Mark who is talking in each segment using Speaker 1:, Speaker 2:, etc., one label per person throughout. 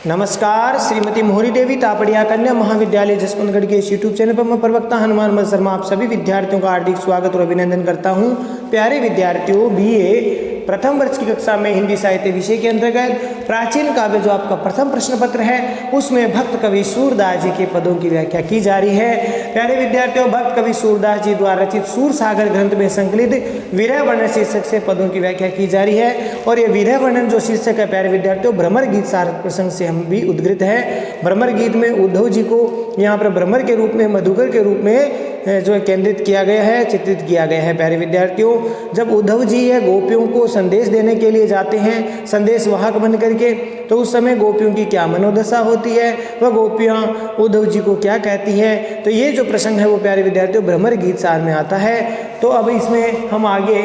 Speaker 1: नमस्कार। श्रीमती मोहरी देवी तापड़िया कन्या महाविद्यालय जसवंतगढ़ के इस यूट्यूब चैनल पर मैं प्रवक्ता हनुमान मल शर्मा आप सभी विद्यार्थियों का हार्दिक स्वागत और अभिनंदन करता हूं। प्यारे विद्यार्थियों, बीए प्रथम वर्ष की कक्षा में हिंदी साहित्य विषय के अंतर्गत प्राचीन काव्य जो आपका प्रथम प्रश्न पत्र है उसमें भक्त कवि सूरदास जी के पदों की व्याख्या की जा रही है। प्यारे विद्यार्थियों, भक्त कवि सूरदास जी द्वारा रचित सूर सागर ग्रंथ में संकलित विरह वर्णन शीर्षक से पदों की व्याख्या की जा रही है। और ये विरह वर्णन जो शीर्षक है प्यारे विद्यार्थियों, भ्रमर गीत सार प्रसंग से हम भी उद्गृत है। भ्रमर गीत में उद्धव जी को यहाँ पर भ्रमर के रूप में, मधुकर के रूप में जो है केंद्रित किया गया है, चित्रित किया गया है। प्यारे विद्यार्थियों, जब उद्धव जी है गोपियों को संदेश देने के लिए जाते हैं संदेश वाहक बन करके, तो उस समय गोपियों की क्या मनोदशा होती है, वह गोपियाँ उद्धव जी को क्या कहती हैं, तो ये जो प्रसंग है वो प्यारे विद्यार्थियों भ्रमर गीत सार में आता है। तो अब इसमें हम आगे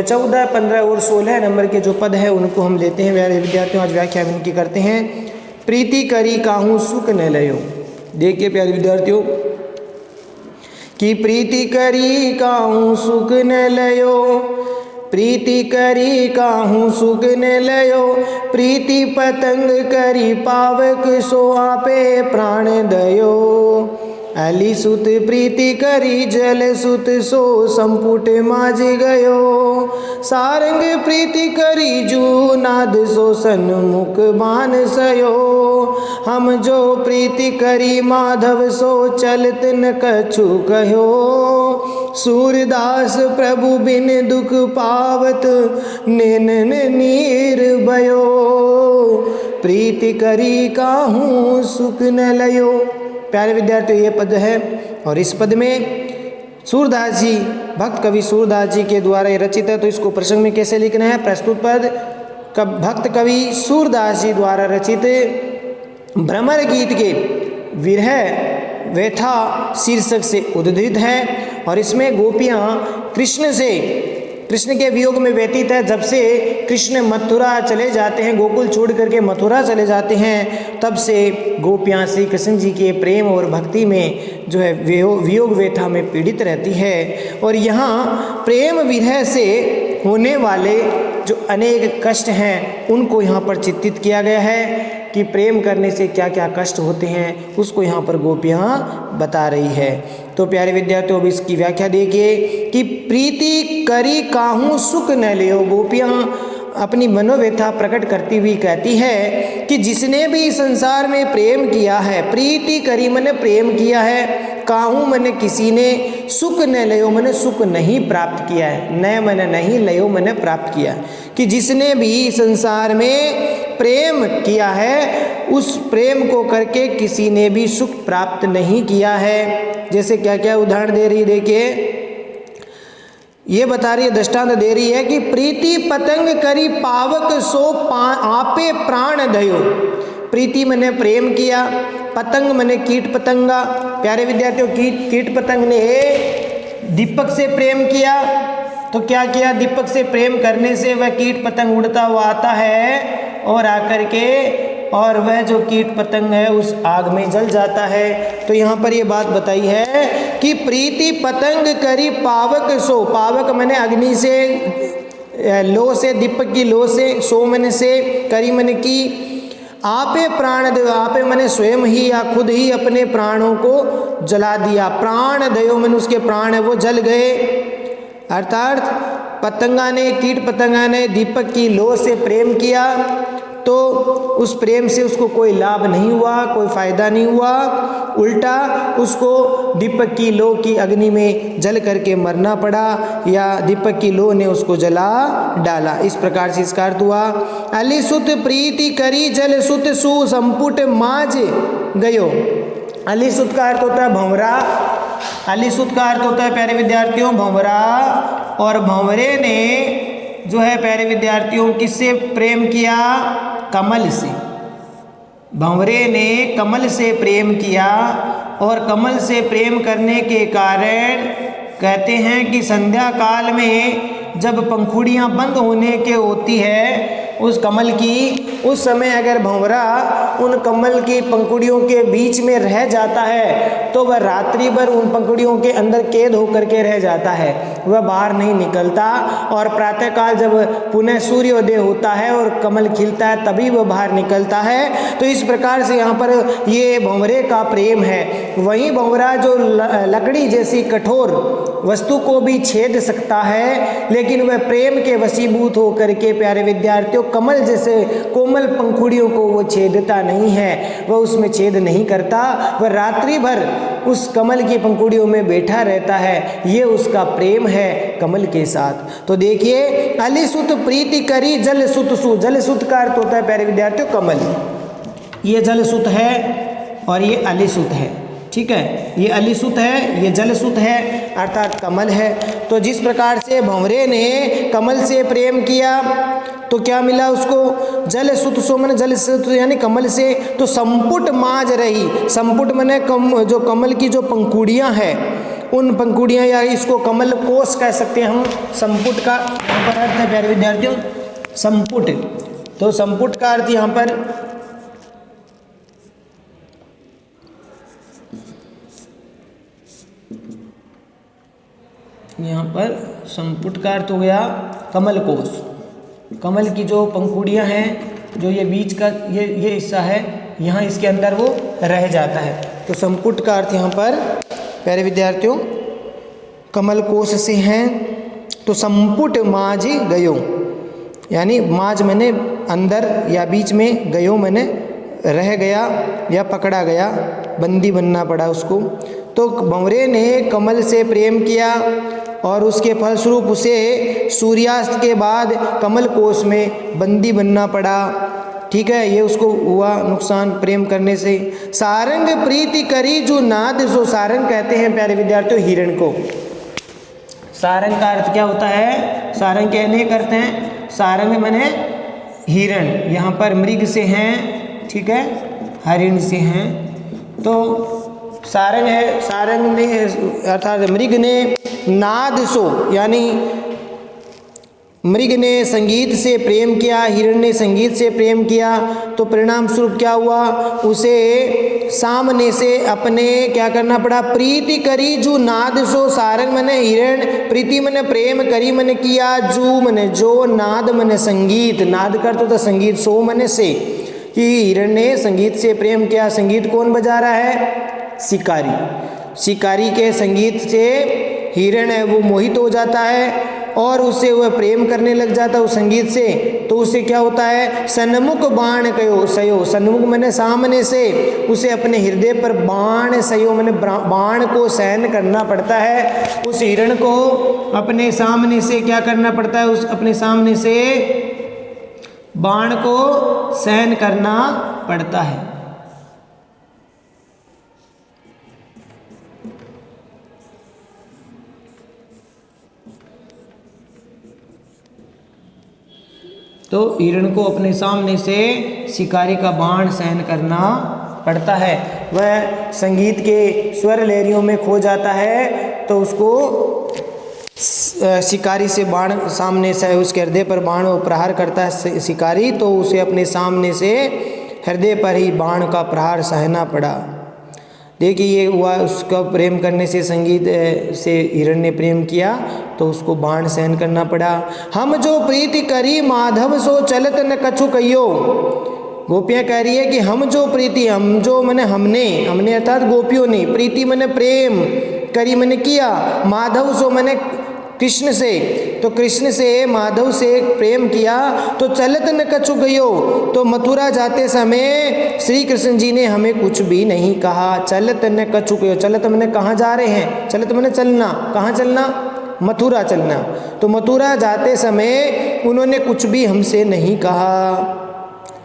Speaker 1: 14, 15 और 16 नंबर के जो पद है उनको हम लेते हैं। प्यारे विद्यार्थियों, आज व्याख्या इनकी करते हैं। प्रीति करी काहू सुख न लयो। देखिए प्यारे विद्यार्थियों कि प्रीति करी काहू सुख न लयो, प्रीति करी काहू सुख न लयो, प्रीति पतंग करी पावक सो आपे प्राण दयो। अली सुत प्रीति करी जल सुत सो संपुट माज गयो, सारंग प्रीति करी जू नाद सो सन्मुख बान सयो। हम जो प्रीति करी माधव सो चलत न कछु कहो, सूरदास प्रभु बिन दुख पावत नैनन नीर भयो। प्रीति करी काहू सुख न लयो। प्यारे विद्यार्थियों, ये पद है और इस पद में सूरदास जी, भक्त कवि सूरदास जी के द्वारा ये रचित है। तो इसको प्रसंग में कैसे लिखना है? प्रस्तुत पद भक्त कवि सूरदास जी द्वारा रचित भ्रमर गीत के विरह व्यथा शीर्षक से उद्धृत है। और इसमें गोपियाँ कृष्ण के वियोग में व्यतीत है। जब से कृष्ण मथुरा चले जाते हैं, गोकुल छोड़ करके मथुरा चले जाते हैं, तब से गोपियाँ श्री कृष्ण जी के प्रेम और भक्ति में जो है वियोग व्यथा में पीड़ित रहती है। और यहाँ प्रेम विरह से होने वाले जो अनेक कष्ट हैं उनको यहाँ पर चित्रित किया गया है कि प्रेम करने से क्या क्या कष्ट होते हैं, उसको यहाँ पर गोपियाँ बता रही है। तो प्यारे विद्यार्थियों, अब इसकी व्याख्या देखिए कि प्रीति करी काहू सुख न लियो। गोपियाँ अपनी मनोव्यथा प्रकट करती हुई कहती है कि जिसने भी संसार में प्रेम किया है, प्रीति करी मैंने प्रेम किया है, काहू मैंने किसी ने, सुख न लयो मैंने सुख नहीं प्राप्त किया है, न मैंने नहीं लयो मैंने प्राप्त किया। कि जिसने भी संसार में प्रेम किया है उस प्रेम को करके किसी ने भी सुख प्राप्त नहीं किया है। जैसे क्या क्या उदाहरण दे रही, देखिए ये बता रही है, दृष्टांत दे रही है कि प्रीति पतंग करी पावक सो आपे प्राण दयो। प्रीति मैंने प्रेम किया, पतंग मैंने कीट पतंगा। प्यारे विद्यार्थियों, कीट पतंग ने दीपक से प्रेम किया, तो क्या किया? दीपक से प्रेम करने से वह कीट पतंग उड़ता हुआ आता है और आकर के और वह जो कीट पतंग है उस आग में जल जाता है। तो यहाँ पर ये बात बताई है कि प्रीति पतंग करी पावक सो, पावक मैंने अग्नि से, लो से, दीपक की लो से, सो मैंने से, करी मैंने की, आपे प्राण दयो, आपे मैंने स्वयं ही या खुद ही अपने प्राणों को जला दिया। प्राण दयो मैंने उसके प्राण है वो जल गए। अर्थात पतंगा ने, कीट पतंगा ने दीपक की लो से प्रेम किया तो उस प्रेम से उसको कोई लाभ नहीं हुआ, कोई फायदा नहीं हुआ, उल्टा उसको दीपक की लो की अग्नि में जल करके मरना पड़ा या दीपक की लो ने उसको जला डाला। इस प्रकार से इसका अर्थ हुआ अली सुत प्रीति करी जल सुत सु संपुट माज गयो। अली सुत का अर्थ होता है भंवरा। अली सुत का अर्थ होता है प्यारे विद्यार्थियों भंवरा। और भंवरे ने जो है प्यारे विद्यार्थियों किससे प्रेम किया? कमल से। भंवरे ने कमल से प्रेम किया और कमल से प्रेम करने के कारण कहते हैं कि संध्या काल में जब पंखुड़ियाँ बंद होने के होती है उस कमल की, उस समय अगर भंवरा उन कमल की पंखुड़ियों के बीच में रह जाता है तो वह रात्रि भर उन पंखुड़ियों के अंदर कैद होकर के रह जाता है, वह बाहर नहीं निकलता। और प्रातःकाल जब पुनः सूर्योदय होता है और कमल खिलता है तभी वह बाहर निकलता है। तो इस प्रकार से यहाँ पर ये भंवरे का प्रेम है। वहीं भंवरा जो लकड़ी जैसी कठोर वस्तु को भी छेद सकता है, लेकिन वह प्रेम के वशीभूत होकर के प्यारे विद्यार्थियों कमल जैसे कोमल पंखुड़ियों को वो छेदता नहीं है, वह उसमें छेद नहीं करता, वह रात्रि भर उस कमल की पंखुड़ियों में बैठा रहता है। ये उसका प्रेम है कमल के साथ। तो देखिए, अलिसुत प्रीति करी जल सुत सु, जल सुत का अर्थ होता है प्यारे विद्यार्थियों कमल। ये जल सुत है और ये अलिसुत है, ठीक है, ये अलिसुत है, ये जलसुत है, अर्थात कमल है। तो जिस प्रकार से भंवरे ने कमल से प्रेम किया तो क्या मिला उसको, जल सुत सो मन जल सुत यानी कमल से। तो संपुट माज रही, संपुट मने जो कमल की जो पंखुड़ियाँ हैं उन पंखुड़ियाँ, या इसको कमल कोश कह सकते हैं हम। संपुट का यहाँ पर अर्थ है प्यारे विद्यार्थियों संपुट। तो संपुट का अर्थ यहाँ पर संपुट का अर्थ हो गया कमल कोश। कमल की जो पंखुड़ियाँ हैं, जो ये बीच का ये हिस्सा है, यहाँ इसके अंदर वो रह जाता है। तो संपुट का अर्थ यहाँ पर प्यारे विद्यार्थियों कमल कोश से हैं। तो संपुट माज गयो, यानी माज मैंने अंदर या बीच में, गयो मैंने रह गया या पकड़ा गया, बंदी बनना पड़ा उसको। तो भंवरे ने कमल से प्रेम किया और उसके फलस्वरूप उसे सूर्यास्त के बाद कमल कोश में बंदी बनना पड़ा, ठीक है, ये उसको हुआ नुकसान प्रेम करने से। सारंग प्रीति करी जो नाद सो, सारंग कहते हैं प्यारे विद्यार्थियों हिरण को। सारंग का अर्थ क्या होता है, सारंग कहने करते हैं, सारंग मैंने हिरण, यहाँ पर मृग से हैं, ठीक है, हरिण से हैं। तो सारंग है, सारंग ने अर्थात मृग ने नाद सो यानी मृग ने संगीत से प्रेम किया, हिरण ने संगीत से प्रेम किया। तो परिणाम स्वरूप क्या हुआ, उसे सामने से अपने क्या करना पड़ा, प्रीति करी जू नाद सो। सारंग मने हिरण, प्रीति मने प्रेम, करी मने किया, जू मने जो, नाद मने संगीत, नाद करते तो संगीत, सो मने से, कि हिरण ने संगीत से प्रेम किया। संगीत कौन बजा रहा है, शिकारी। शिकारी के संगीत से हिरण है वो मोहित हो जाता है और उससे वह प्रेम करने लग जाता है उस संगीत से। तो उससे क्या होता है, सन्मुख बाण कयो सयो, सन्मुख मैंने सामने से, उसे अपने हृदय पर बाण सयो मैंने बाण को सहन करना पड़ता है। उस हिरण को अपने सामने से क्या करना पड़ता है, उस अपने सामने से बाण को सहन करना पड़ता है। तो हिरण को अपने सामने से शिकारी का बाण सहन करना पड़ता है। वह संगीत के स्वर लहरियों में खो जाता है तो उसको शिकारी से बाण सामने से उसके हृदय पर बाण प्रहार करता है शिकारी, तो उसे अपने सामने से हृदय पर ही बाण का प्रहार सहना पड़ा। देखिए ये हुआ, उसका प्रेम करने से संगीत से हिरण ने प्रेम किया तो उसको बाण सहन करना पड़ा। हम जो प्रीति करी माधव सो चलत न कछु कहियो, गोपियाँ कह रही है कि हम जो प्रीति, हम जो मैंने हमने अर्थात गोपियों ने, प्रीति मैंने प्रेम, करी मैंने किया, माधव सो मैंने कृष्ण से, तो कृष्ण से माधव से प्रेम किया तो चलत न कछु गयो, तो मथुरा जाते समय श्री कृष्ण जी ने हमें कुछ भी नहीं कहा। चलत न कछु गयो, चलत मैंने कहाँ जा रहे हैं, चलत मैंने चलना, कहाँ चलना, मथुरा चलना। तो मथुरा जाते समय उन्होंने कुछ भी हमसे नहीं कहा।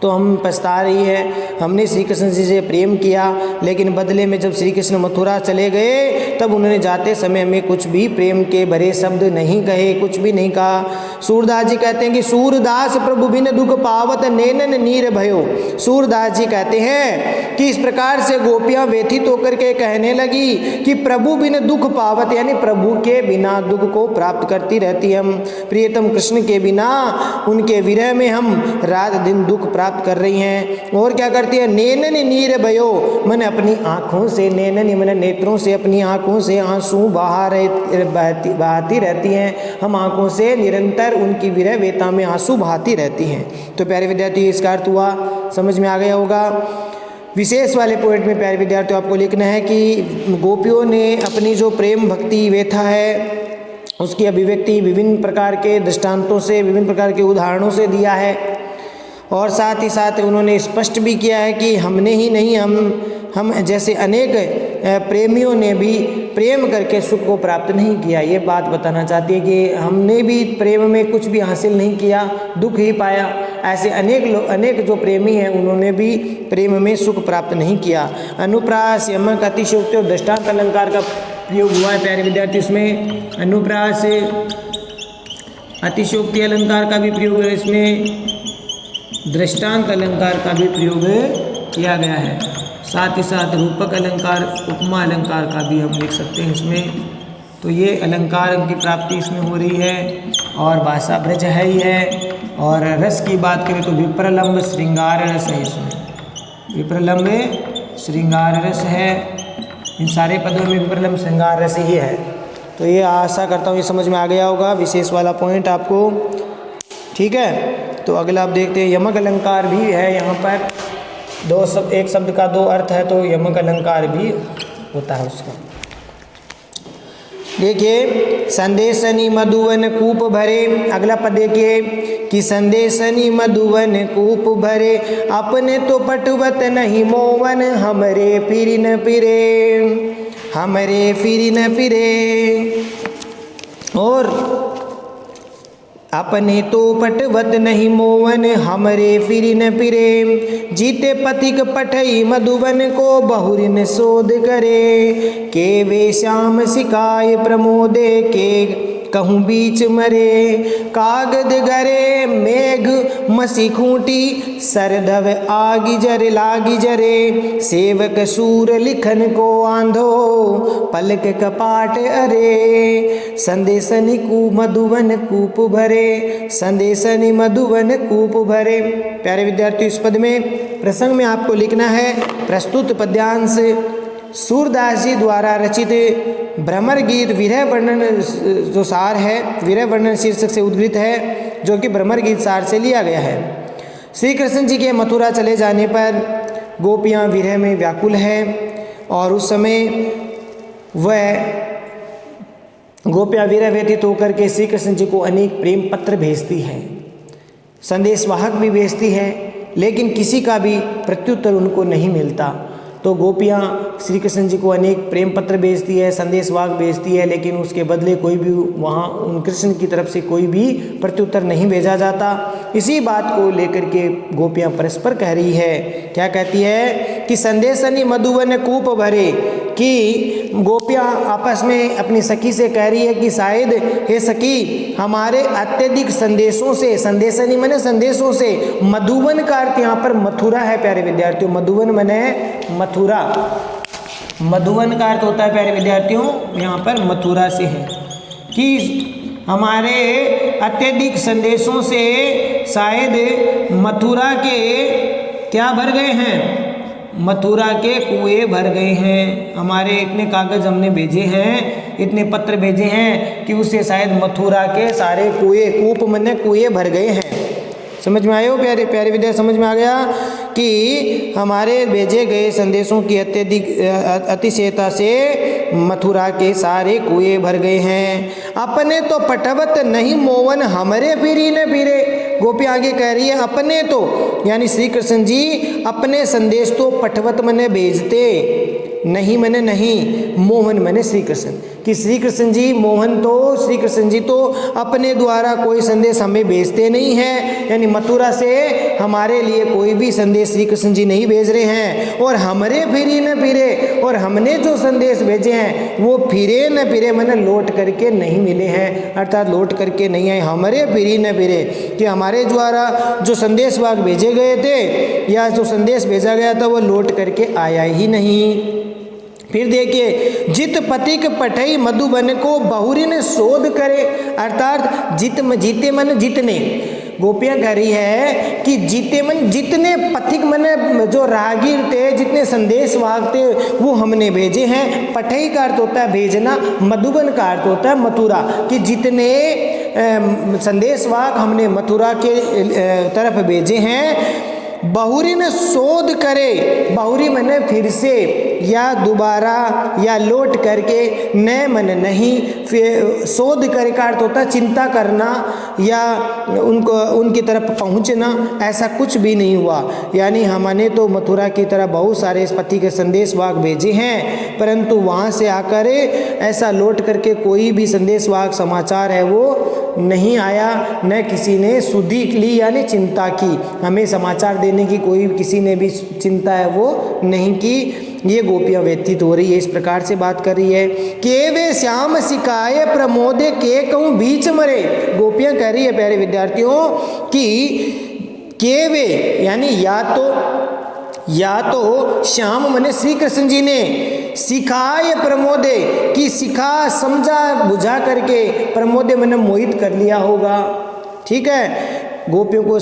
Speaker 1: तो हम पछता रही है, हमने श्री कृष्ण जी से प्रेम किया लेकिन बदले में जब श्री कृष्ण मथुरा चले गए तब उन्होंने जाते समय में कुछ भी प्रेम के भरे शब्द नहीं कहे, कुछ भी नहीं कहा। सूरदास जी कहते हैं कि सूरदास प्रभु बिन दुख पावत नैनन नीर भयो। सूरदास जी कहते हैं कि इस प्रकार से गोपियाँ व्यथित होकर के कहने लगी कि प्रभु बिन दुख पावत, यानी प्रभु के बिना दुख को प्राप्त करती रहती हम, प्रियतम कृष्ण के बिना उनके विरह में हम रात दिन दुख प्राप्त प्राप्त कर रही हैं। और क्या करती है, नेनन नीर भयो, मन अपनी आँखों से, नेनन मन नेत्रों से, अपनी आँखों से आंसू बहाती रहती हैं। हम आँखों से निरंतर उनकी विरह वेता में आंसू बहाती रहती हैं। तो प्यारे विद्यार्थी इसका अर्थ हुआ, समझ में आ गया होगा। विशेष वाले पॉइंट में प्यारे विद्यार्थियों आपको लिखना है कि गोपियों ने अपनी जो प्रेम भक्ति व्यथा है उसकी अभिव्यक्ति विभिन्न प्रकार के दृष्टांतों से, विभिन्न प्रकार के उदाहरणों से दिया है। और साथ ही साथ उन्होंने स्पष्ट भी किया है कि हमने ही नहीं, हम जैसे अनेक प्रेमियों ने भी प्रेम करके सुख को प्राप्त नहीं किया। ये बात बताना चाहती है कि हमने भी प्रेम में कुछ भी हासिल नहीं किया, दुख ही पाया। ऐसे अनेक जो प्रेमी हैं उन्होंने भी प्रेम में सुख प्राप्त नहीं किया। अनुप्रास, यमक, अतिशयोक्ति और दृष्टांत अलंकार का प्रयोग हुआ है प्यारे विद्यार्थी। इसमें अनुप्रास, अतिशयोक्ति अलंकार का भी प्रयोग है, इसमें दृष्टांत अलंकार का भी प्रयोग किया गया है। साथ ही साथ रूपक अलंकार, उपमा अलंकार का भी हम लिख सकते हैं इसमें। तो ये अलंकार की प्राप्ति इसमें हो रही है और भाषा ब्रज है ही है। और रस की बात करें तो विप्रलंब श्रृंगार रस है, इसमें विप्रलंब श्रृंगार रस है। इन सारे पदों में विप्रलंब श्रृंगार रस ही है। तो ये आशा करता हूँ ये समझ में आ गया होगा विशेष वाला पॉइंट आपको, ठीक है। तो अगला आप देखते हैं, यमक अलंकार भी है यहाँ पर। एक शब्द का दो अर्थ है, तो यमक अलंकार भी होता है उसका। देखिए, संदेशनी मधुवन कूप भरे, अगला पद देखिए कि संदेशनी मधुवन कूप भरे, अपने तो पटवत नहीं मोवन, हमरे फिर न फिरे, हमरे फिर न फिरे। और अपने तो पटवत नहीं मोवन, हमरे फिर न फिरे, जीते पथिक पठई मधुबन को, बहुरिन शोध करे, के वे श्याम सिकाय प्रमोदे, के कहूँ बीच मरे, कागद गरे मेघ मसी खूंटी, सरधव आगी जरे लागी जरे, सेवक सूर लिखन को आंधो, पलक कपाट अरे, संदेशनी मधुवन कूप भरे, संदेशनी मधुवन कूप भरे। प्यारे विद्यार्थी, इस पद में प्रसंग में आपको लिखना है प्रस्तुत पद्यांश सूरदास जी द्वारा रचित भ्रमर गीत विरह वर्णन जो सार है, विरह वर्णन शीर्षक से उद्गृत है, जो कि भ्रमर गीत सार से लिया गया है। श्री कृष्ण जी के मथुरा चले जाने पर गोपियाँ विरह में व्याकुल है और उस समय वह गोपियाँ विरह व्यतीत होकर के श्री कृष्ण जी को अनेक प्रेम पत्र भेजती हैं, संदेशवाहक भी भेजती हैं, लेकिन किसी का भी प्रत्युत्तर उनको नहीं मिलता। तो गोपियाँ श्री कृष्ण जी को अनेक प्रेम पत्र भेजती है, संदेशवाहक भेजती है, लेकिन उसके बदले कोई भी वहाँ उन कृष्ण की तरफ से कोई भी प्रत्युत्तर नहीं भेजा जाता। इसी बात को लेकर के गोपियाँ परस्पर कह रही है, क्या कहती है कि संदेशनी मधुवन कूप भरे, कि गोपियाँ आपस में अपनी सखी से कह रही है कि शायद हे सखी हमारे अत्यधिक संदेशों से, संदेशनी मने संदेशों से, मधुवन का अर्थ यहाँ पर मथुरा है प्यारे विद्यार्थियों। मधुवन मने मथुरा, मधुवन का अर्थ होता है प्यारे विद्यार्थियों यहाँ पर मथुरा से है, कि हमारे अत्यधिक संदेशों से शायद मथुरा के क्या भर गए हैं, मथुरा के कुएं भर गए हैं। हमारे इतने कागज हमने भेजे हैं, इतने पत्र भेजे हैं कि उससे शायद मथुरा के सारे कुएं, कूप मने कुएं भर गए हैं। समझ में आयो प्यारे प्यारे विद्यार्थी, समझ में आ गया कि हमारे भेजे गए संदेशों की अत्यधिक अतिशयता से मथुरा के सारे कुएं भर गए हैं। अपने तो पटवत नहीं मोवन, हमरे फिरी न फिरे। गोपी आगे कह रही है अपने तो, यानी श्री कृष्ण जी अपने संदेश तो पटवत मने भेजते, नहीं मने नहीं, मोहन मने श्री कृष्ण, कि श्री कृष्ण जी मोहन तो श्री कृष्ण जी तो अपने द्वारा कोई संदेश हमें भेजते नहीं हैं, यानी मथुरा से हमारे लिए कोई भी संदेश श्री कृष्ण जी नहीं भेज रहे हैं। और हमरे फिरी न फिरे, और हमने जो संदेश भेजे हैं वो फिरे न फिरे मने लौट करके नहीं मिले हैं, अर्थात लौट करके नहीं आए। हमरे फिरी न फिरे, कि हमारे द्वारा जो संदेश वाग भेजे गए थे या जो संदेश भेजा गया था वो लौट करके आया ही नहीं। फिर देखिए, जित पथिक पठई मधुबन को बहुरिन शोध करे, अर्थात जीते मन जितने, गोपियाँ कह रही है कि जितने पथिक मने जो राहगीर थे, जितने संदेशवाहक थे वो हमने भेजे हैं। पठई का अर्थ होता है भेजना, मधुबन का अर्थ होता है मथुरा, कि जितने संदेशवाहक हमने मथुरा के तरफ भेजे हैं। बहुरी ने शोध करे, बहुरी मने फिर से या दोबारा या लौट करके, न मन नहीं, फिर शोध करे का अर्थ होता है चिंता करना या उनकी तरफ पहुंचना, ऐसा कुछ भी नहीं हुआ। यानी हमने तो मथुरा की तरह बहुत सारे इस पति के संदेशवाहक भेजे हैं, परंतु वहाँ से आकर ऐसा लौट करके कोई भी संदेशवाहक समाचार है वो नहीं आया, न किसी ने सुधि ली यानी चिंता की, हमें समाचार देने की कोई किसी ने भी चिंता है वो नहीं की। ये गोपियाँ व्यतीत हो रही है, इस प्रकार से बात कर रही है। के वे श्याम सिकाए प्रमोदे के कहूँ बीच मरे। गोपियाँ कह रही है प्यारे विद्यार्थियों कि के वे यानी या तो श्याम मने श्री कृष्ण जी ने सिखाए प्रमोदे कि सिखा समझा बुझा करके, प्रमोदे मैंने मोहित कर लिया होगा। ठीक है, गोपियों को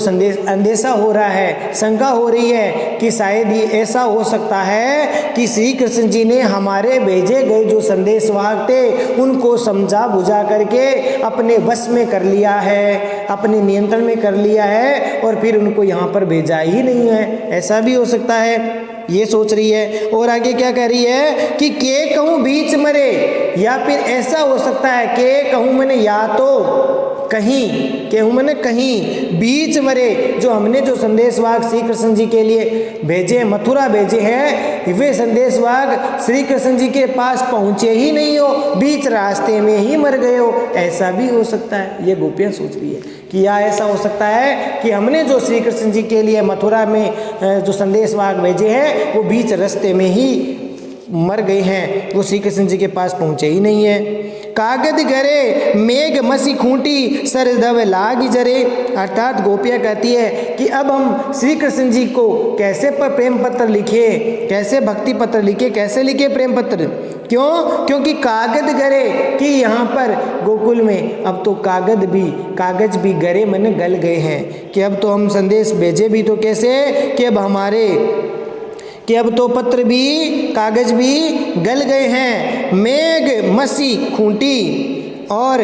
Speaker 1: अंदेशा हो रहा है, शंका हो रही है कि शायद ये ऐसा हो सकता है कि श्री कृष्ण जी ने हमारे भेजे गए जो संदेशवाहक थे उनको समझा बुझा करके अपने वश में कर लिया है, अपने नियंत्रण में कर लिया है और फिर उनको यहाँ पर भेजा ही नहीं है, ऐसा भी हो सकता है, ये सोच रही है। और आगे क्या कह रही है कि के कहूँ बीच मरे, या फिर ऐसा हो सकता है के कहूँ मैंने या तो कहीं, केहूँ मैंने कहीं बीच मरे, जो हमने जो संदेशवाहक श्री कृष्ण जी के लिए भेजे, मथुरा भेजे हैं, वे संदेशवाहक श्री कृष्ण जी के पास पहुँचे ही नहीं हो, बीच रास्ते में ही मर गए हो, ऐसा भी हो सकता है। ये गोपियाँ सोच रही है कि या ऐसा हो सकता है कि हमने जो श्री कृष्ण जी के लिए मथुरा में जो संदेशवाहक भेजे हैं वो बीच रास्ते में ही मर गए हैं, वो श्री कृष्ण जी के पास पहुँचे ही नहीं है। कागद गरे मेघ मसी खूंटी सरदव लागी जरे, अर्थात गोपियाँ कहती है कि अब हम श्री कृष्ण जी को कैसे प्रेम पत्र लिखे, कैसे भक्ति पत्र लिखे, कैसे लिखे प्रेम पत्र, क्यों? क्योंकि कागद गरे कि यहाँ पर गोकुल में अब तो कागज भी गरे मैंने गल गए हैं, कि अब तो हम संदेश भेजे भी तो कैसे कि अब तो पत्र भी कागज भी गल गए हैं। मेघ मसी खूंटी, और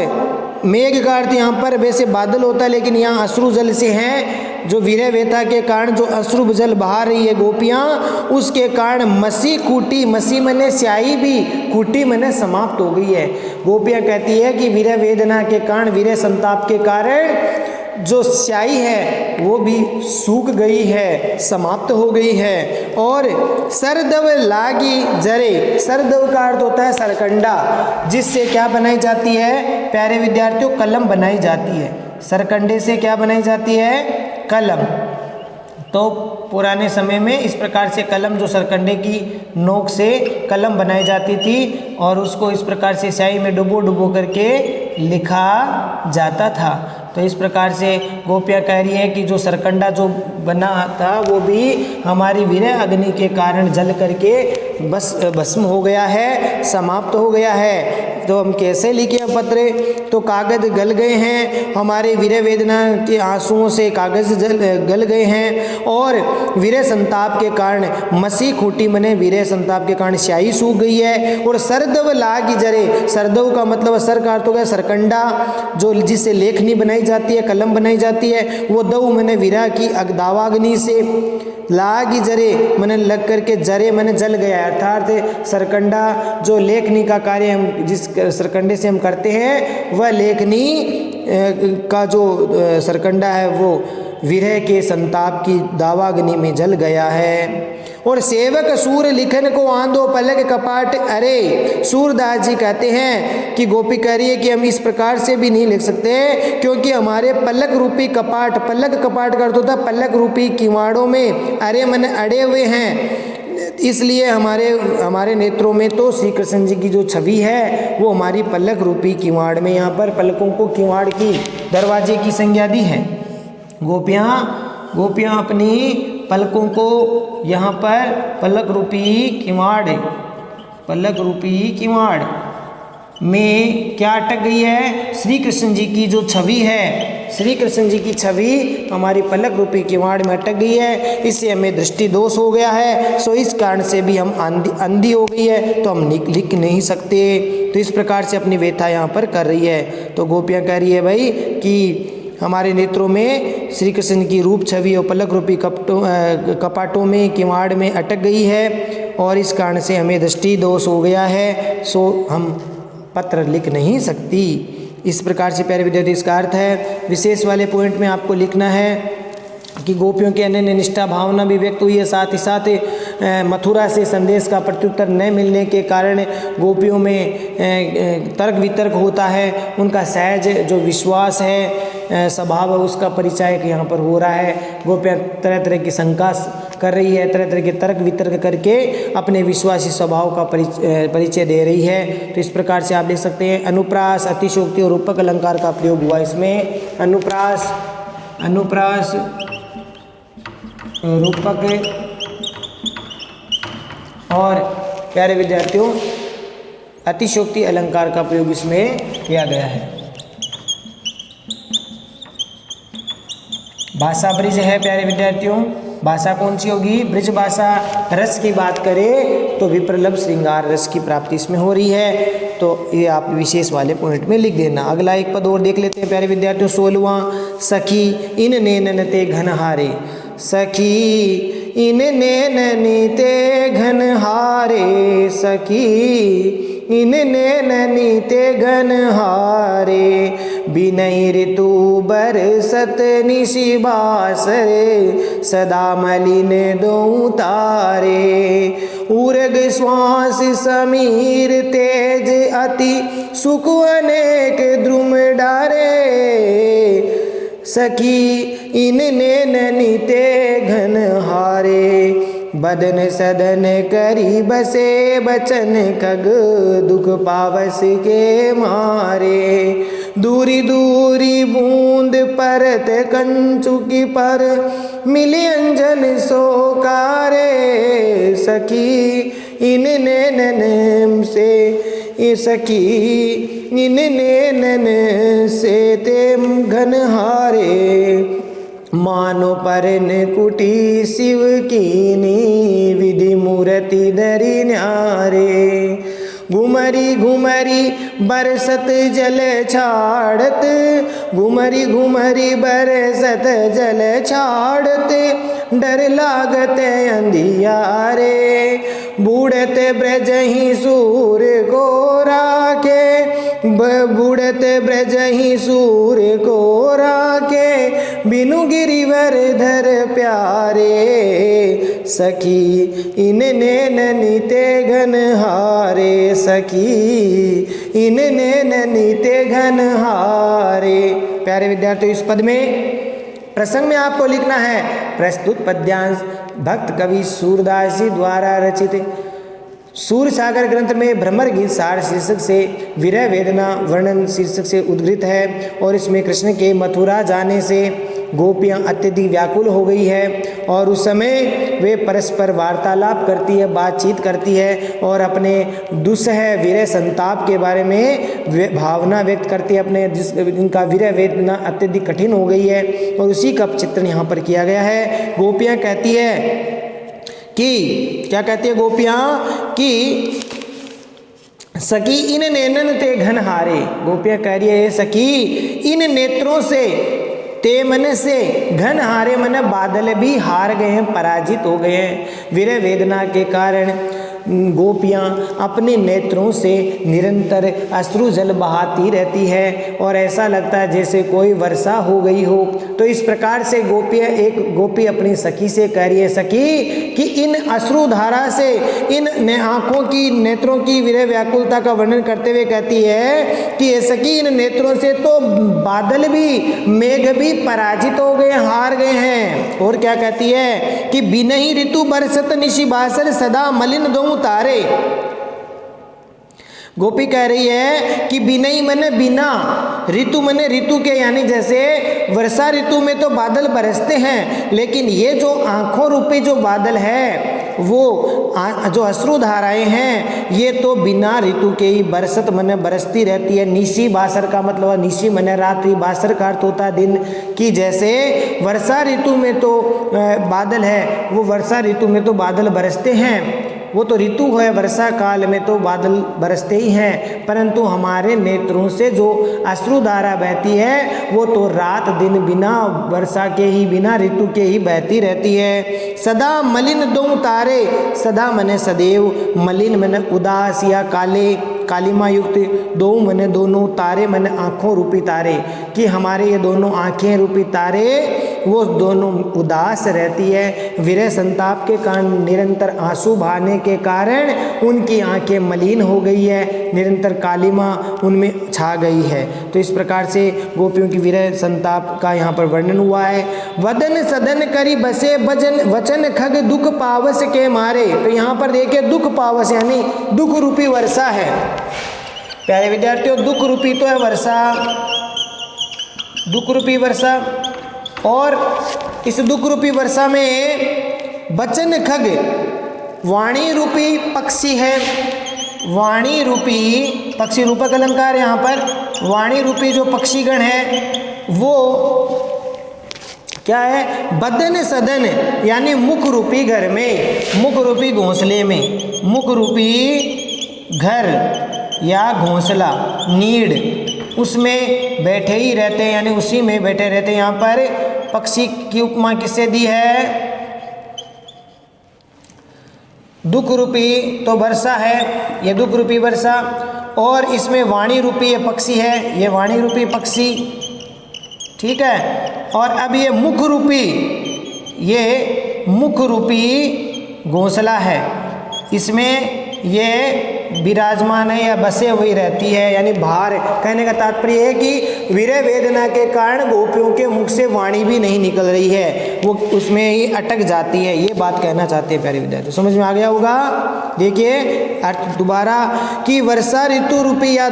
Speaker 1: मेघ का अर्थ यहाँ पर वैसे बादल होता है, लेकिन यहाँ अश्रु जल से हैं, जो वीर्य व्यथा के कारण जो अश्रु जल बहा रही है गोपियाँ, उसके कारण मसी खूटी, मसी मने स्याही भी, खूटी मने समाप्त हो गई है। गोपियाँ कहती है कि वीर्य वेदना के कारण, वीर्य संताप के कारण जो स्याही है वो भी सूख गई है, समाप्त हो गई है। और सरदव लागी जरे, सरदव का अर्थ होता है सरकंडा, जिससे क्या बनाई जाती है प्यारे विद्यार्थियों, कलम बनाई जाती है। सरकंडे से क्या बनाई जाती है, कलम। तो पुराने समय में इस प्रकार से कलम, जो सरकंडे की नोक से कलम बनाई जाती थी और उसको इस प्रकार से स्याही में डुबो करके लिखा जाता था। तो इस प्रकार से गोपियाँ कह रही है कि जो सरकंडा जो बना था वो भी हमारी वीर्य अग्नि के कारण जल करके बस भस्म हो गया है, समाप्त हो गया है। तो हम कैसे लिखे पत्र, तो कागज गल गए हैं, हमारे वीर्य वेदना के आंसुओं से कागज गल गए हैं, और वीर्य संताप के कारण मसी खूटी मने वीर्य संताप के कारण स्याही सूख गई है। और सरदव लागी जरे, सरदव का मतलब सर का अर्थ हो गया सरकंडा, जो जिससे लेखनी बनाई जाती है, कलम बनाई जाती है, वो दव मैंने वीरा की दावाग्नि से, लागी जरे मैंने लग करके, जरे मैंने जल गया, अर्थात सरकंडा जो लेखनी का कार्य हम जिस सरकंडे से हम करते हैं, वह लेखनी का जो सरकंडा है वो विरह के संताप की दावाग्नि में जल गया है। और सेवक सूर लिखन को आंदो पलक कपाट अरे, सूरदास जी कहते हैं कि गोपी कह रही है कि हम इस प्रकार से भी नहीं लिख सकते, क्योंकि हमारे पलक रूपी कपाट, पलक कपाट का अर्थ होता है पलक रूपी किवाड़ों में अरे मन अड़े हुए हैं, इसलिए हमारे नेत्रों में तो श्री कृष्ण जी की जो छवि है वो हमारी पलक रूपी किवाड़ में, यहाँ पर पलकों को किवाड़ की दरवाजे की संज्ञा दी है। गोपियाँ अपनी पलकों को यहाँ पर पलक रूपी किवाड़ में क्या अटक गई है, श्री कृष्ण जी की जो छवि है, श्री कृष्ण जी की छवि हमारी पलक रूपी किवाड़ में अटक गई है, इससे हमें दृष्टि दोष हो गया है। सो इस कारण से भी हम अंधी हो गई है, तो हम लिख नहीं सकते। तो इस प्रकार से अपनी व्यथा यहाँ पर कर रही है। तो गोपियाँ कह रही है भाई कि हमारे नेत्रों में श्री कृष्ण की रूप छवि और पलक रूपी कपाटों में किवाड़ में अटक गई है, और इस कारण से हमें दृष्टि दोष हो गया है, सो हम पत्र लिख नहीं सकती। इस प्रकार से प्यारे विद्यार्थी इसका अर्थ है। विशेष वाले पॉइंट में आपको लिखना है कि गोपियों की अनन्य निष्ठा भावना भी व्यक्त हुई है, साथ ही साथ मथुरा से संदेश का प्रत्युत्तर न मिलने के कारण गोपियों में तर्क वितर्क होता है। उनका सहज जो विश्वास है, स्वभाव है, उसका परिचय यहाँ पर हो रहा है। गोपियाँ तरह तरह की शंका कर रही है, तरह तरह के तर्क वितर्क करके अपने विश्वासी स्वभाव का परिचय दे रही है। तो इस प्रकार से आप लिख सकते हैं अनुप्रास, अतिशोक्ति और रूपक अलंकार का प्रयोग हुआ इसमें। अनुप्रास रूपक और प्यारे विद्यार्थियों अतिशोक्ति अलंकार का प्रयोग इसमें किया गया है। भाषा ब्रिज है प्यारे विद्यार्थियों। भाषा कौन सी होगी? ब्रिज भाषा। रस की बात करें तो विप्रलभ श्रृंगार रस की प्राप्ति इसमें हो रही है। तो ये आप विशेष वाले पॉइंट में लिख देना। अगला एक पद और देख लेते हैं प्यारे विद्यार्थियों। 16वां, सखी इन नैनन ते घनहारे। सखी इन नैनन ते घनहारे, सखी इन नैनन ते घनहारे। बिनई ऋतु बरसत निशि बासरे, सदा मलिन दो तारे। उर्ग श्वास समीर तेज अति सुख अनेक द्रुम डारे। सखी इन नैनन ते घनहारे। बदन सदन करी बसे बचन खग, दुख पावस के मारे। दूरी दूरी बूंद परत कंचुकी पर, मिली अंजन सोकारे। सखी इन नैनन से, सखी इन नैनन से ते घनहारे। मानो परन कुटी शिव कीनी, विधि मूर्ति धरि न्यारे। घुमरी घुमरी बरसत जल छाड़त, घुमरी घुमरी बरसत जल छाड़त। डर लागत अंधियारे, बूढ़त ब्रजहि सूर को राखे। बूढ़त ब्रजहि सूर को राखे, बिनु गिरिवर धर प्यारे। सखी इन नैनन ते घनहारे, सखी इन नैनन ते घनहारे। प्यारे विद्यार्थियों इस पद में प्रसंग में आपको लिखना है प्रस्तुत पद्यांश भक्त कवि सूरदास जी द्वारा रचित सूर सागर ग्रंथ में भ्रमर गीत सार शीर्षक से विरह वेदना वर्णन शीर्षक से उद्गृत है। और इसमें कृष्ण के मथुरा जाने से गोपियाँ अत्यधिक व्याकुल हो गई है, और उस समय वे परस्पर वार्तालाप करती है, बातचीत करती है, और अपने दुस्सह विरह संताप के बारे में भावना व्यक्त करती है। अपने इनका विरह वेदना अत्यधिक कठिन हो गई है, और उसी का चित्रण यहाँ पर किया गया है। गोपियाँ कहती है कि क्या कहती है गोपियाँ कि सखी इन नैनन ते घनहारे। गोपियाँ कह रही है सखी इन नेत्रों से, ते मन से, घन हारे मन बादल भी हार गए हैं, पराजित हो गए हैं। विरह वेदना के कारण गोपियाँ अपने नेत्रों से निरंतर अश्रु जल बहाती रहती है, और ऐसा लगता है जैसे कोई वर्षा हो गई हो। तो इस प्रकार से एक गोपी अपनी सखी से कह रही है सखी कि इन अश्रु धारा से, इन आँखों की, नेत्रों की विरह व्याकुलता का वर्णन करते हुए कहती है कि ये सखी इन नेत्रों से तो बादल भी, मेघ भी पराजित हो गए, हार गए हैं। और क्या कहती है कि बिनहि ऋतु बरसत निशि बासर, सदा मलिन दो तारे। गोपी कह रही है कि बिनई मन बिना, ऋतु मन ऋतु के, यानी जैसे वर्षा ऋतु में तो बादल बरसते हैं, लेकिन ये जो आंखों रूपी जो बादल है, वो जो अश्रुधाराएं हैं ये तो बिना ऋतु के ही बरसत मने बरसती रहती है। निशी बासर का मतलब निशी मने रात्रि, बासर का अर्थ होता है दिन की। जैसे वर्षा ऋतु में तो बादल है, वो वर्षा ऋतु में तो बादल बरसते हैं, वो तो ऋतु है, वर्षा काल में तो बादल बरसते ही हैं, परंतु हमारे नेत्रों से जो अश्रुधारा बहती है वो तो रात दिन बिना वर्षा के ही, बिना ऋतु के ही बहती रहती है। सदा मलिन दो तारे, सदा मने सदैव, मलिन मने उदास या काले, कालिमा युक्त, दो मने दोनों, तारे मने आँखों रूपी तारे, कि हमारे ये दोनों आँखें रूपी तारे वो दोनों उदास रहती है। विरह संताप के कारण निरंतर आंसू बहाने के कारण उनकी आंखें मलिन हो गई है, निरंतर कालिमा उनमें छा गई है। तो इस प्रकार से गोपियों की विरह संताप का यहाँ पर वर्णन हुआ है। वदन सदन करी बसे भजन वचन खग दुख पावस के मारे। तो यहाँ पर देखिए दुख पावस यानी दुख रूपी वर्षा है। प्यारे विद्यार्थियों, दुख रूपी तो है वर्षा, दुख रूपी वर्षा, और इस दुख रूपी वर्षा में बचन खग वाणी रूपी पक्षी है। वाणी रूपी पक्षी, रूपक अलंकार यहाँ पर, वाणी रूपी जो पक्षीगण है वो क्या है? बदन सदन यानी मुख रूपी घर में, मुख रूपी घोंसले में, मुख रूपी घर या घोंसला, नीड, उसमें बैठे ही रहते हैं, यानी उसी में बैठे रहते हैं। यहाँ पर पक्षी की उपमा किससे दी है? दुख रूपी तो वर्षा है, ये दुख रूपी वर्षा, और इसमें वाणी रूपी ये पक्षी है, ये वाणी रूपी पक्षी, ठीक है। और अब ये मुख रूपी, ये मुख रूपी घोंसला है, इसमें ये विराजमान है या बसे हुई रहती है, यानी बाहर। कहने का तात्पर्य है कि विरह वेदना के कारण गोपियों के मुख से वाणी भी नहीं निकल रही है, वो उसमें ही अटक जाती है, ये बात कहना चाहते हैं प्यारे विद्यार्थी। समझ में आ गया होगा? देखिए अर्थ दोबारा, कि वर्षा ऋतु रूपी या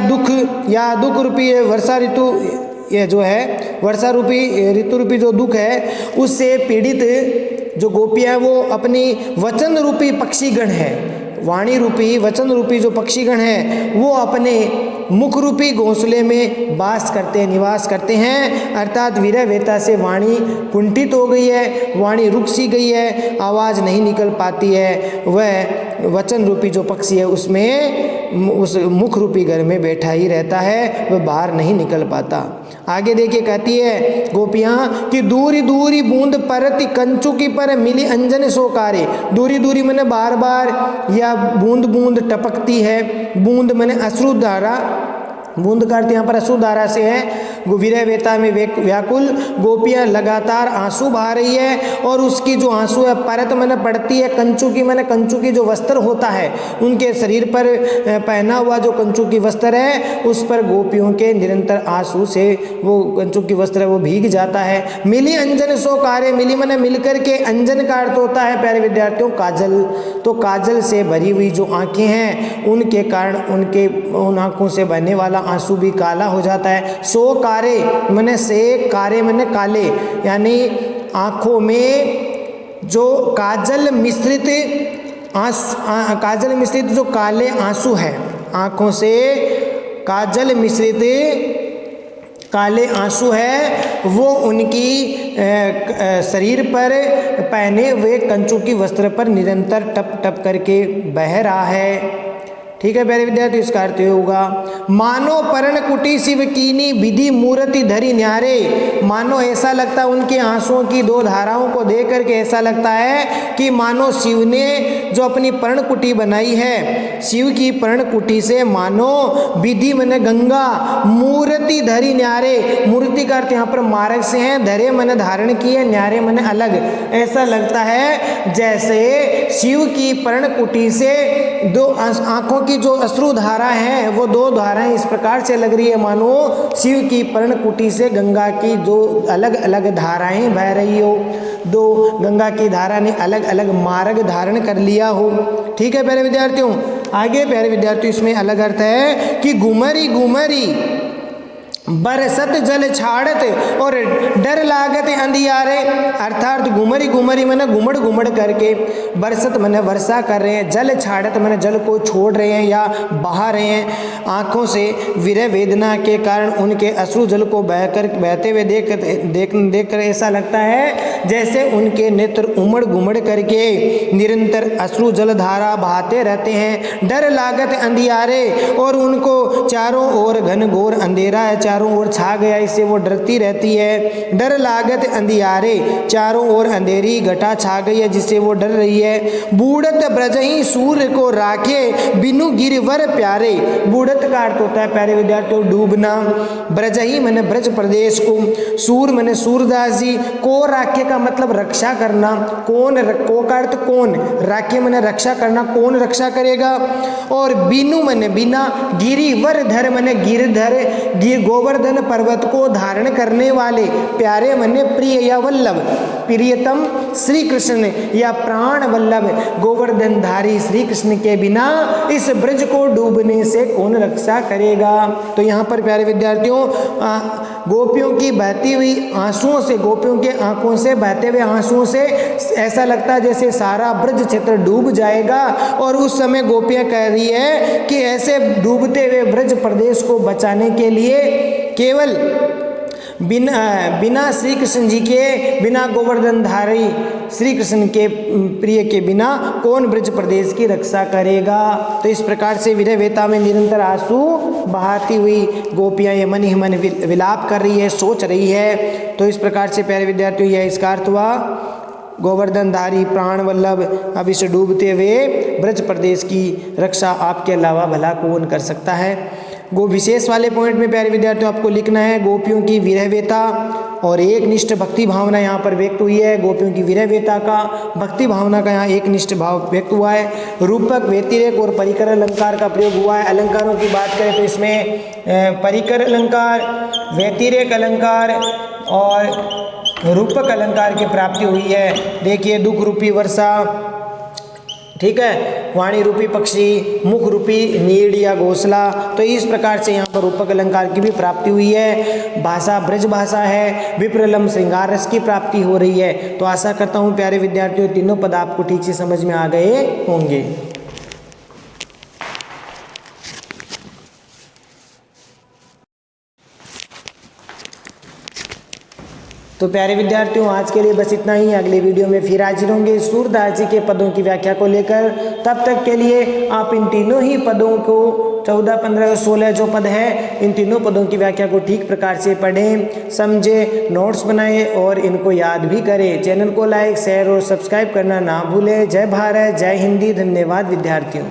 Speaker 1: दुख रूपी वर्षा ऋतु, ये जो है वर्षा रूपी ऋतु रूपी जो दुख है उससे पीड़ित जो गोपियाँ वो अपनी वचन रूपी पक्षीगण है, वाणी रूपी वचन रूपी जो पक्षीगण है वो अपने मुख रूपी घोंसले में वास करते हैं, निवास करते हैं। अर्थात विरह वेता से वाणी कुंठित हो गई है, वाणी रुक सी गई है, आवाज़ नहीं निकल पाती है। वह वचन रूपी जो पक्षी है उसमें, उस मुख रूपी घर में बैठा ही रहता है, वह बाहर नहीं निकल पाता। आगे देखिए कहती है गोपियाँ कि दूरी दूरी बूंद परति कंचुकी पर मिली अंजन सोकारे। दूरी दूरी मैंने बार बार या बूंद बूंद टपकती है, बूंद मैंने अश्रुधारा, बूंद का अर्थ यहाँ पर अश्रुधारा से है। विरह वेता में व्याकुल गोपियाँ लगातार आंसू बहा रही है, और उसकी जो आंसू है परत मैंने पड़ती है, कंचू की जो वस्त्र होता है उनके शरीर पर पहना हुआ जो कंचू की वस्त्र है उस पर गोपियों के निरंतर आंसू से वो कंचू की वस्त्र वो भीग जाता है। मिली अंजन सो कार्य, मिली मैंने मिलकर के, अंजन का अर्थ होता है प्यारे विद्यार्थियों काजल। तो काजल से भरी हुई जो आँखें हैं उनके कारण उन आँखों से बहने वाला आंसू भी काला हो जाता है। सो कारे मैंने से, कारे मैंने काले, यानी आँखों में जो काजल मिश्रित जो काले आंसू है, आँखों से काजल मिश्रित काले आंसू है वो उनकी शरीर पर पहने हुए कंचू की वस्त्र पर निरंतर टप टप करके बह रहा है। ठीक है प्यारे विद्यार्थी, इसका अर्थ होगा मानो पर्ण कुटी शिव कीनी विधि मूर्ति धरी न्यारे। मानो ऐसा लगता है उनके आंसुओं की दो धाराओं को देख करके ऐसा लगता है कि मानो शिव ने जो अपनी पर्ण कुटी बनाई है, शिव की पर्ण कुटी से मानो विधि मन गंगा मूर्ति धरी न्यारे। मूर्ति का अर्थ यहाँ पर मार्ग से है, धरे मन धारण की है, न्यारे मन अलग। ऐसा लगता है जैसे शिव की पर्ण कुटी से दो आंखों की जो अश्रु धारा है वो दो धाराएं इस प्रकार से लग रही है मानो शिव की पर्ण कुटी से गंगा की दो अलग अलग धाराएं बह रही हो, दो गंगा की धारा ने अलग अलग मार्ग धारण कर लिया हो। ठीक है प्यारे विद्यार्थियों, आगे प्यारे विद्यार्थियों इसमें अलग अर्थ है कि घुमरी घुमरी बरसत जल छाड़त और डर लागत अंधियारे, अर्थात घुमरी घुमरी मैंने घुमड़ घुमड़ करके, बरसत मैंने वर्षा कर रहे हैं, जल छाड़त मैंने जल को छोड़ रहे हैं या बहा रहे हैं, आँखों से विरह वेदना के कारण उनके अश्रु जल को बहते हुए देख कर ऐसा लगता है जैसे उनके नेत्र उमड़ घुमड़ करके निरंतर अश्रु जल धारा बहाते रहते हैं। डर लागत अंधियारे, और उनको चारों ओर घन घोर अंधेरा है, चारों ओर छा गया, इससे वो डरती रहती है। डर लागत अंधियारे, चारों ओर अंधेरी घटा छा गई है जिससे वो डर रही है। बूढ़त ब्रजही सूर्य को राखे बिनु गिरवर प्यारे, बूढ़त का अर्थ होता है प्यारे विद्यार्थियों डूबना, ब्रजही मैंने ब्रज प्रदेश को, सूर मैंने सूरदास जी को, राखे का मतलब रक्षा करना, कौन को का अर्थ कौन, राखे मैंने रक्षा करना, कौन रक्षा करेगा, और बिनु मैंने बिना, गिरिवर धर मैंने गिरधर, गोवर्धन पर्वत को धारण करने वाले, प्यारे मने प्रिय या वल्लभ, प्रियतम श्री कृष्ण या प्राण वल्लभ गोवर्धनधारी श्री कृष्ण के बिना इस ब्रज को डूबने से कौन रक्षा करेगा। तो यहाँ पर प्यारे विद्यार्थियों गोपियों की बहती हुई आंसुओं से, गोपियों के आंखों से बहते हुए आंसुओं से ऐसा लगता है जैसे सारा ब्रज क्षेत्र डूब जाएगा, और उस समय गोपियाँ कह रही है कि ऐसे डूबते हुए ब्रज प्रदेश को बचाने के लिए केवल बिना श्री कृष्ण जी के, बिना गोवर्धनधारी श्री कृष्ण के प्रिय के बिना कौन ब्रज प्रदेश की रक्षा करेगा। तो इस प्रकार से विरह वेता में निरंतर आंसू बहाती हुई गोपियाँ ये मन ही मन विलाप कर रही है, सोच रही है। तो इस प्रकार से प्यारे विद्यार्थियों यह इसका अर्थ हुआ गोवर्धनधारी प्राण वल्लभ, अब इसे डूबते हुए ब्रज प्रदेश की रक्षा आपके अलावा भला कौन कर सकता है। गो विशेष वाले पॉइंट में प्यारे विद्यार्थियों आपको लिखना है गोपियों की विरहवेता और एक निष्ठ भक्ति भावना यहाँ पर व्यक्त हुई है। गोपियों की विरहवेता का, भक्ति भावना का यहाँ एक निष्ठ भाव व्यक्त हुआ है। रूपक, व्यतिरेक और परिकर अलंकार का प्रयोग हुआ है। अलंकारों की बात करें तो इसमें परिकर अलंकार, व्यतिरेक अलंकार और रूपक अलंकार की प्राप्ति हुई है। देखिए दुख रूपी वर्षा, ठीक है, वाणी रूपी पक्षी, मुख रूपी नीड़ या घोंसला, तो इस प्रकार से यहाँ पर रूपक अलंकार की भी प्राप्ति हुई है। भाषा ब्रज भाषा है, विप्रलम श्रृंगार रस की प्राप्ति हो रही है। तो आशा करता हूँ प्यारे विद्यार्थियों तीनों पद आपको ठीक से समझ में आ गए होंगे। तो प्यारे विद्यार्थियों आज के लिए बस इतना ही। अगले वीडियो में फिर हाजिर होंगे सूरदास जी के पदों की व्याख्या को लेकर। तब तक के लिए आप इन तीनों ही पदों को 14, 15 और 16 जो पद है इन तीनों पदों की व्याख्या को ठीक प्रकार से पढ़ें, समझें, नोट्स बनाएं और इनको याद भी करें। चैनल को लाइक, शेयर और सब्सक्राइब करना ना भूलें। जय भारत, जय हिंदी। धन्यवाद विद्यार्थियों।